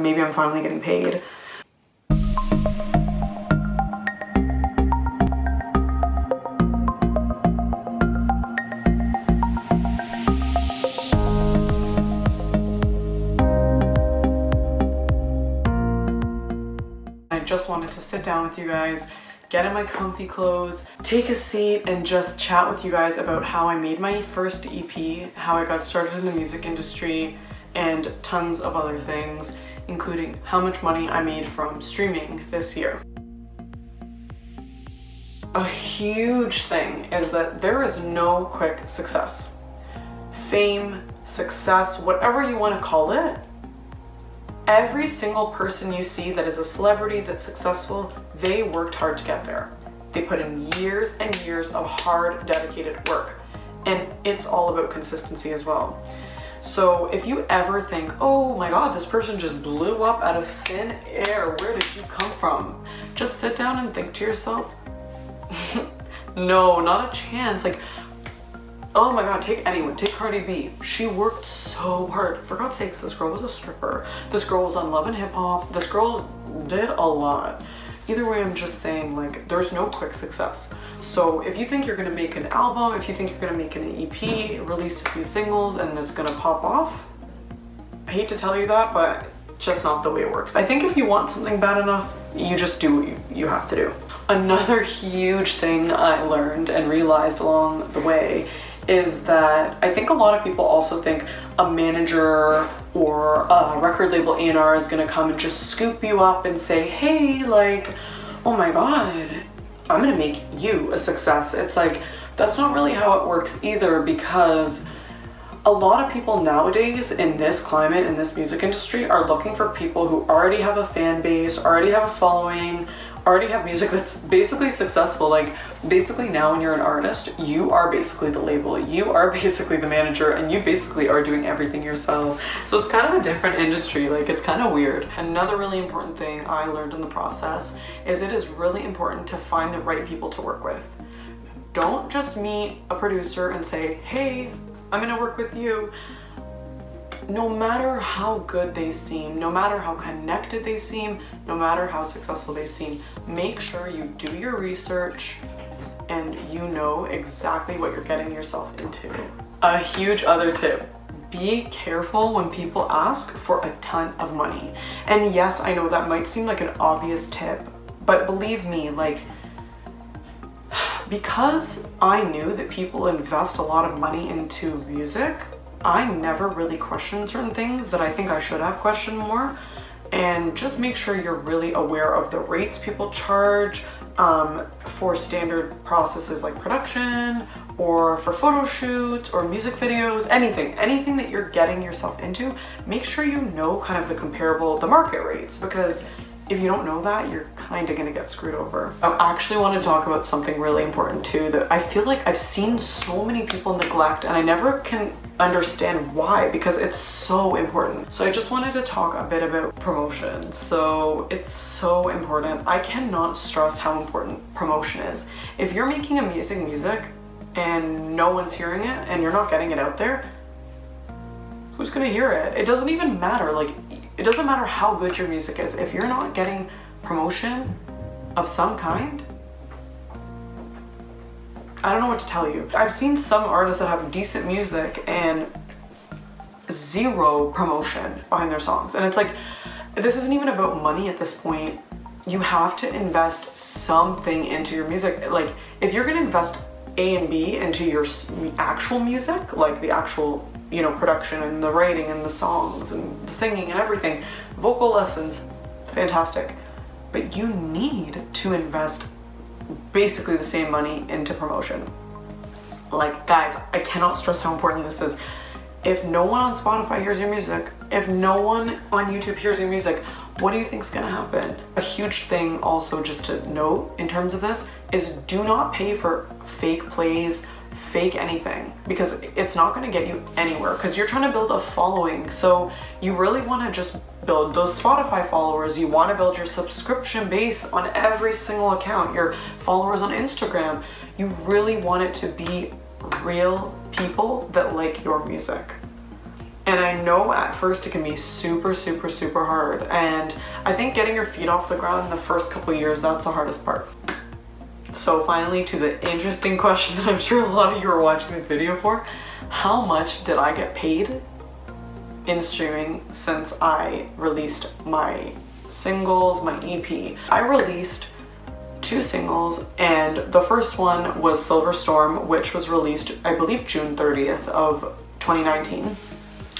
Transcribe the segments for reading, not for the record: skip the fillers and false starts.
maybe I'm finally getting paid. I just wanted to sit down with you guys, get in my comfy clothes, take a seat, and just chat with you guys about how I made my first EP, how I got started in the music industry, and tons of other things, including how much money I made from streaming this year. A huge thing is that there is no quick success. Fame, success, whatever you want to call it, every single person you see that is a celebrity that's successful, they worked hard to get there. They put in years and years of hard, dedicated work. And it's all about consistency as well. So if you ever think, oh my God, this person just blew up out of thin air, where did you come from? Just sit down and think to yourself, no, not a chance. Like, oh my God, take anyone, take Cardi B. She worked so hard. For God's sakes, this girl was a stripper. This girl was on Love and Hip Hop. This girl did a lot. Either way, I'm just saying, like, there's no quick success. So if you think you're gonna make an album, if you think you're gonna make an EP, release a few singles, and it's gonna pop off, I hate to tell you that, but it's just not the way it works. I think if you want something bad enough, you just do what you have to do. Another huge thing I learned and realized along the way is that I think a lot of people also think a manager or a record label A&R is gonna come and just scoop you up and say, hey, like, oh my God, I'm gonna make you a success. It's like, that's not really how it works either, because a lot of people nowadays in this climate, in this music industry, are looking for people who already have a fan base, already have a following, already have music that's basically successful. Like, basically now when you're an artist, you are basically the label, you are basically the manager, and you basically are doing everything yourself. So it's kind of a different industry, like it's kind of weird. Another really important thing I learned in the process is it is really important to find the right people to work with. Don't just meet a producer and say, hey, I'm gonna work with you. No matter how good they seem, no matter how connected they seem, no matter how successful they seem, make sure you do your research and you know exactly what you're getting yourself into. A huge other tip, be careful when people ask for a ton of money. And yes, I know that might seem like an obvious tip, but believe me, like, because I knew that people invest a lot of money into music, I never really questioned certain things that I think I should have questioned more. And just make sure you're really aware of the rates people charge for standard processes like production, or for photo shoots or music videos, anything that you're getting yourself into. Make sure you know kind of the market rates, because if you don't know that, you're kind of gonna get screwed over. I actually want to talk about something really important too that I feel like I've seen so many people neglect, and I never can understand why, because it's so important. So I just wanted to talk a bit about promotion. So it's so important. I cannot stress how important promotion is. If you're making amazing music and no one's hearing it and you're not getting it out there, who's gonna hear it? It doesn't even matter. Like, it doesn't matter how good your music is. If you're not getting promotion of some kind, I don't know what to tell you. I've seen some artists that have decent music and zero promotion behind their songs. And it's like, this isn't even about money at this point. You have to invest something into your music. Like, if you're gonna invest A and B into your actual music, like the actual, you know, production and the writing and the songs and the singing and everything, vocal lessons, fantastic. But you need to invest basically the same money into promotion. Like, guys, I cannot stress how important this is. If no one on Spotify hears your music, if no one on YouTube hears your music, what do you think's gonna happen? A huge thing also just to note in terms of this is do not pay for fake plays, fake anything, because it's not going to get you anywhere, because you're trying to build a following. So you really want to just build those Spotify followers. You want to build your subscription base on every single account, your followers on Instagram. You really want it to be real people that like your music. And I know at first it can be super, super, super hard. And I think getting your feet off the ground in the first couple years, that's the hardest part. So finally, to the interesting question that I'm sure a lot of you are watching this video for. How much did I get paid in streaming since I released my singles, my EP? I released 2 singles, and the first one was Silver Storm, which was released, I believe, June 30th of 2019.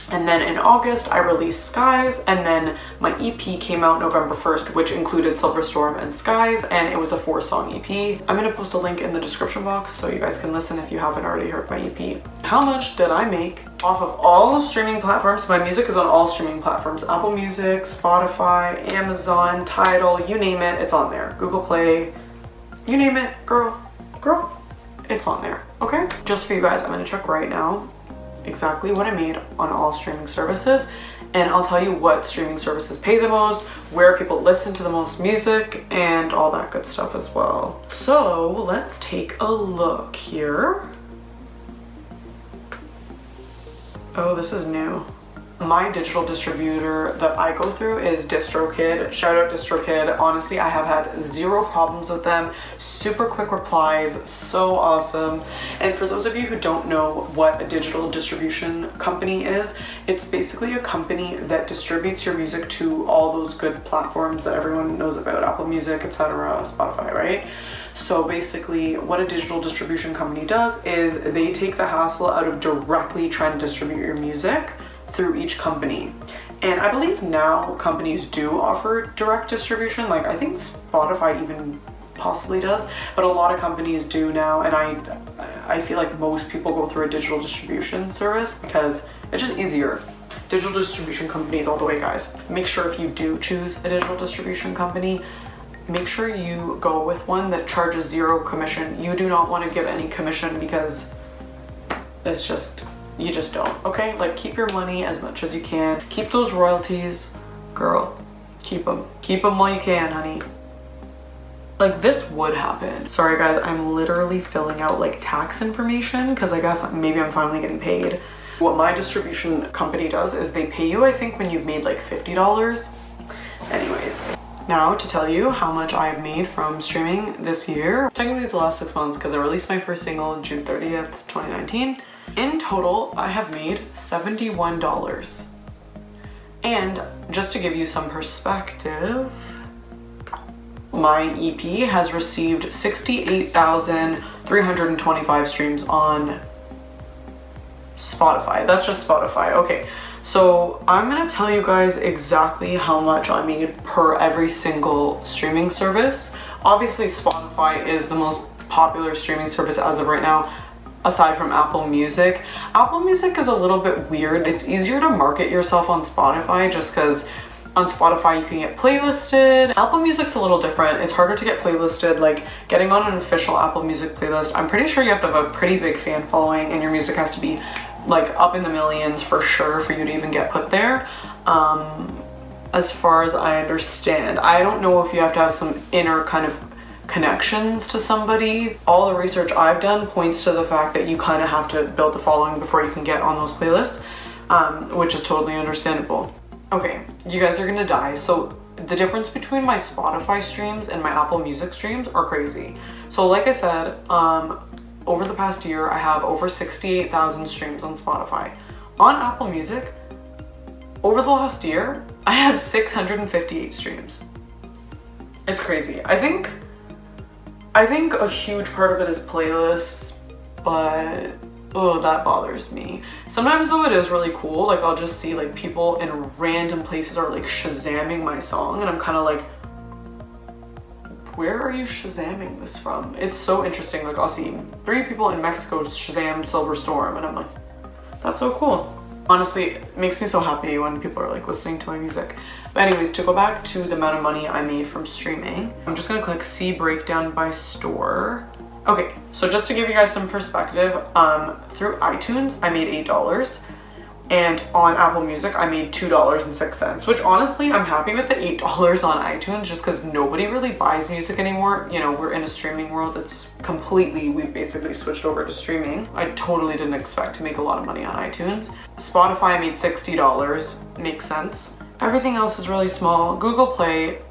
And then in August, I released Skies, and then my EP came out November 1st, which included Silver Storm and Skies, and it was a 4-song EP. I'm gonna post a link in the description box so you guys can listen if you haven't already heard my EP. How much did I make off of all streaming platforms? My music is on all streaming platforms. Apple Music, Spotify, Amazon, Tidal, you name it, it's on there. Google Play, you name it, girl, it's on there, okay? Just for you guys, I'm gonna check right now exactly what I made on all streaming services, and I'll tell you what streaming services pay the most, where people listen to the most music, and all that good stuff as well. So let's take a look here. Oh, this is new. My digital distributor that I go through is DistroKid. Shout out DistroKid. Honestly, I have had 0 problems with them. Super quick replies, so awesome. And for those of you who don't know what a digital distribution company is, it's basically a company that distributes your music to all those good platforms that everyone knows about, Apple Music, etc., Spotify, right? So basically what a digital distribution company does is they take the hassle out of directly trying to distribute your music through each company. And I believe now companies do offer direct distribution, like I think Spotify even possibly does, but a lot of companies do now, and I feel like most people go through a digital distribution service because it's just easier. Digital distribution companies all the way, guys. Make sure if you do choose a digital distribution company, make sure you go with one that charges 0 commission. You do not want to give any commission because it's just, you just don't, okay? Like, keep your money as much as you can. Keep those royalties, girl. Keep them. Keep them while you can, honey. Like, this would happen. Sorry guys, I'm literally filling out like tax information because I guess maybe I'm finally getting paid. What my distribution company does is they pay you, I think, when you've made like $50. Anyways, now to tell you how much I've made from streaming this year. Technically it's the last 6 months because I released my first single June 30th, 2019. In total, I have made $71. And just to give you some perspective, my EP has received 68,325 streams on Spotify. That's just Spotify. Okay, so I'm gonna tell you guys exactly how much I made per every single streaming service. Obviously, Spotify is the most popular streaming service as of right now, aside from Apple Music. Apple Music is a little bit weird. It's easier to market yourself on Spotify just because on Spotify you can get playlisted. Apple Music's a little different. It's harder to get playlisted, like getting on an official Apple Music playlist. I'm pretty sure you have to have a pretty big fan following and your music has to be like up in the millions for sure for you to even get put there. As far as I understand, I don't know if you have to have some inner kind of connections to somebody. All the research I've done points to the fact that you kind of have to build a following before you can get on those playlists, which is totally understandable. Okay, you guys are gonna die. So the difference between my Spotify streams and my Apple Music streams are crazy. So like I said, over the past year, I have over 68,000 streams on Spotify. On Apple Music, over the last year, I have 658 streams. It's crazy. I think a huge part of it is playlists, but oh, that bothers me. Sometimes though it is really cool, like I'll just see like people in random places are like Shazamming my song and I'm kind of like, where are you Shazamming this from? It's so interesting. Like I'll see 3 people in Mexico Shazam Silver Storm and I'm like, that's so cool. Honestly, it makes me so happy when people are like listening to my music. But anyways, to go back to the amount of money I made from streaming, I'm just gonna click see breakdown by store. Okay, so just to give you guys some perspective, through iTunes, I made $8. And on Apple Music, I made $2.06, which honestly, I'm happy with the $8 on iTunes just because nobody really buys music anymore. You know, we're in a streaming world that's we've basically switched over to streaming. I totally didn't expect to make a lot of money on iTunes. Spotify, I made $60, makes sense. Everything else is really small. Google Play,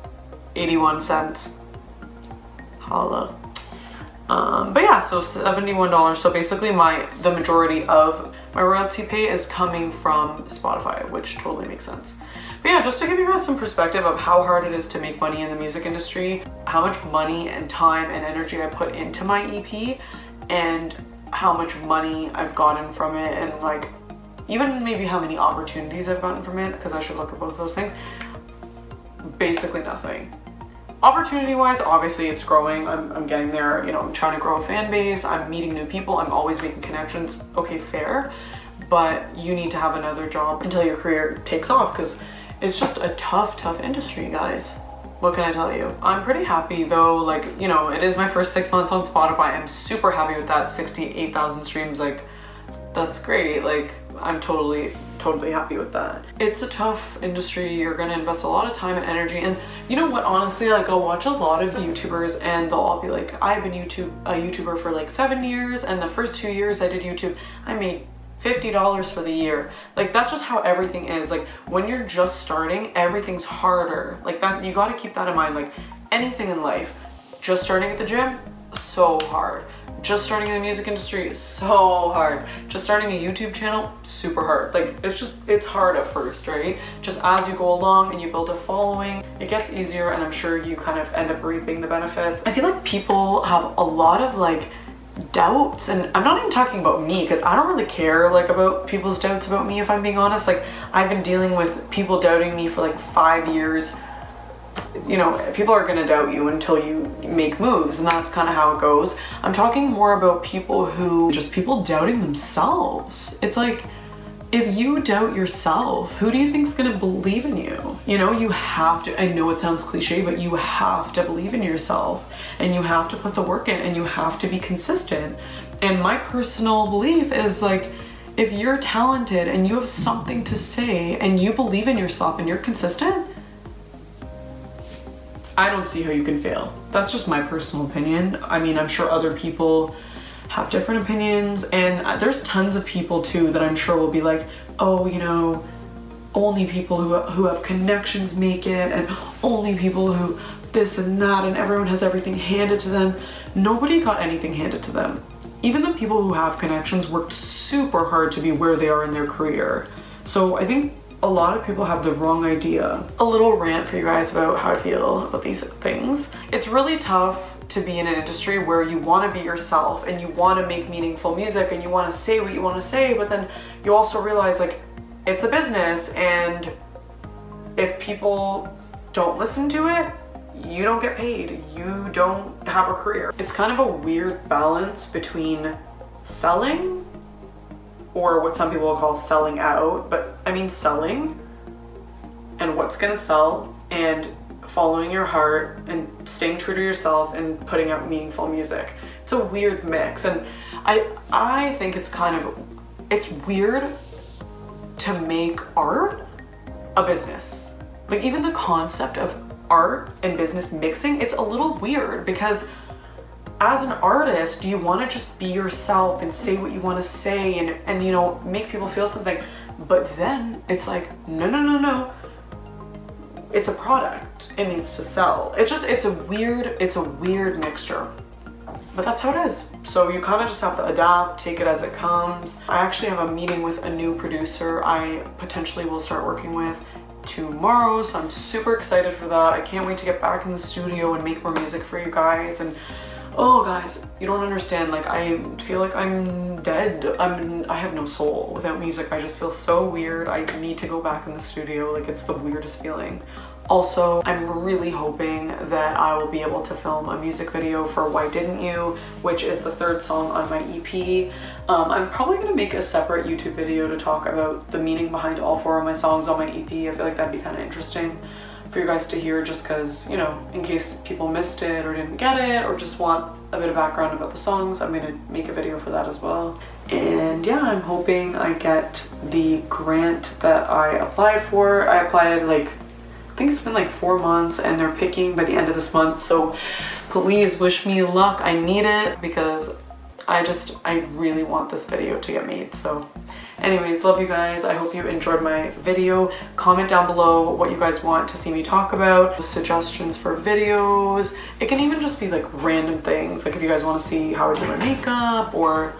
81 cents. Holla. But yeah, so $71. So basically the majority of my royalty pay is coming from Spotify, which totally makes sense. But yeah, just to give you guys some perspective of how hard it is to make money in the music industry, how much money and time and energy I put into my EP, and how much money I've gotten from it, and like even maybe how many opportunities I've gotten from it, because I should look at both those things. Basically nothing. Opportunity-wise, obviously it's growing. I'm getting there, you know, I'm trying to grow a fan base, I'm meeting new people, I'm always making connections. Okay, fair, but you need to have another job until your career takes off, because it's just a tough industry, guys. What can I tell you? I'm pretty happy though, like, you know, it is my first 6 months on Spotify. I'm super happy with that. 68,000 streams, like, that's great. Like, I'm totally happy with that. It's a tough industry. You're gonna invest a lot of time and energy, and you know what, honestly, like, I'll watch a lot of YouTubers and they'll all be like, I've been a YouTuber for like 7 years, and the first 2 years I did YouTube, I made $50 for the year. Like, that's just how everything is. Like, when you're just starting, everything's harder. Like, that, you got to keep that in mind. Like, anything in life, just starting at the gym, so hard. Just starting in the music industry, so hard. Just starting a YouTube channel, super hard. Like, it's hard at first, right? Just as you go along and you build a following, it gets easier, and I'm sure you kind of end up reaping the benefits. I feel like people have a lot of like doubts, and I'm not even talking about me, because I don't really care like about people's doubts about me, if I'm being honest. Like, I've been dealing with people doubting me for like 5 years. You know, people are gonna doubt you until you make moves, and that's kind of how it goes. I'm talking more about people doubting themselves. It's like, if you doubt yourself, who do you think's gonna believe in you? You know, you have to, I know it sounds cliche, but you have to believe in yourself, and you have to put the work in, and you have to be consistent. And my personal belief is like, if you're talented and you have something to say and you believe in yourself and you're consistent, I don't see how you can fail. That's just my personal opinion. I mean, I'm sure other people have different opinions, and there's tons of people too that I'm sure will be like, oh, you know, only people who have connections make it, and only people who this and that, and everyone has everything handed to them. Nobody got anything handed to them. Even the people who have connections worked super hard to be where they are in their career. So I think a lot of people have the wrong idea. A little rant for you guys about how I feel about these things. It's really tough to be in an industry where you want to be yourself and you want to make meaningful music and you want to say what you want to say, but then you also realize like it's a business, and if people don't listen to it, you don't get paid. You don't have a career. It's kind of a weird balance between selling, or what some people will call selling out, but I mean selling and what's gonna sell, and following your heart and staying true to yourself and putting out meaningful music. It's a weird mix, and I think it's weird to make art a business. Like, even the concept of art and business mixing, it's a little weird, because as an artist, you want to just be yourself and say what you want to say and you know, make people feel something. But then it's like, no. It's a product. It needs to sell. It's a weird mixture. But that's how it is. So you kind of just have to adapt, take it as it comes. I actually have a meeting with a new producer I potentially will start working with tomorrow, so I'm super excited for that. I can't wait to get back in the studio and make more music for you guys. And oh guys, you don't understand, like, I feel like I'm dead. I have no soul without music. I just feel so weird. I need to go back in the studio. Like, it's the weirdest feeling. Also, I'm really hoping that I will be able to film a music video for Why Didn't You, which is the 3rd song on my EP. I'm probably gonna make a separate YouTube video to talk about the meaning behind all 4 of my songs on my EP. I feel like that'd be kind of interesting for you guys to hear, just because, you know, in case people missed it or didn't get it or just want a bit of background about the songs, I'm gonna make a video for that as well. And yeah, I'm hoping I get the grant that I applied for. I applied like, I think it's been like 4 months, and they're picking by the end of this month. So please wish me luck. I need it because I really want this video to get made. So anyways, love you guys. I hope you enjoyed my video. Comment down below what you guys want to see me talk about, suggestions for videos. It can even just be like random things, like if you guys want to see how I do my makeup, or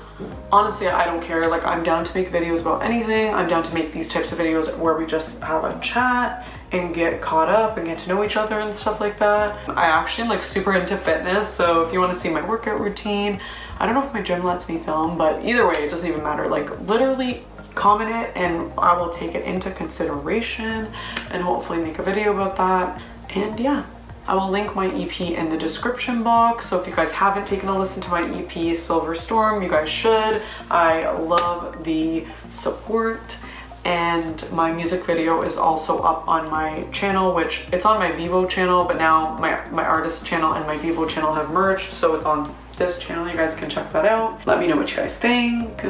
honestly, I don't care. Like, I'm down to make videos about anything. I'm down to make these types of videos where we just have a chat and get caught up and get to know each other and stuff like that. I actually am like super into fitness, so if you want to see my workout routine, I don't know if my gym lets me film, but either way, it doesn't even matter. Like, literally comment it and I will take it into consideration and hopefully make a video about that. And yeah, I will link my EP in the description box, so if you guys haven't taken a listen to my EP, Silver Storm, you guys should. I love the support. And my music video is also up on my channel, which it's on my Vivo channel, but now my artist channel and my Vivo channel have merged, so it's on this channel. You guys can check that out. Let me know what you guys think.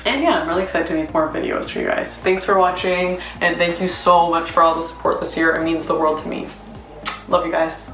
And yeah, I'm really excited to make more videos for you guys. Thanks for watching, and thank you so much for all the support this year. It means the world to me. Love you guys.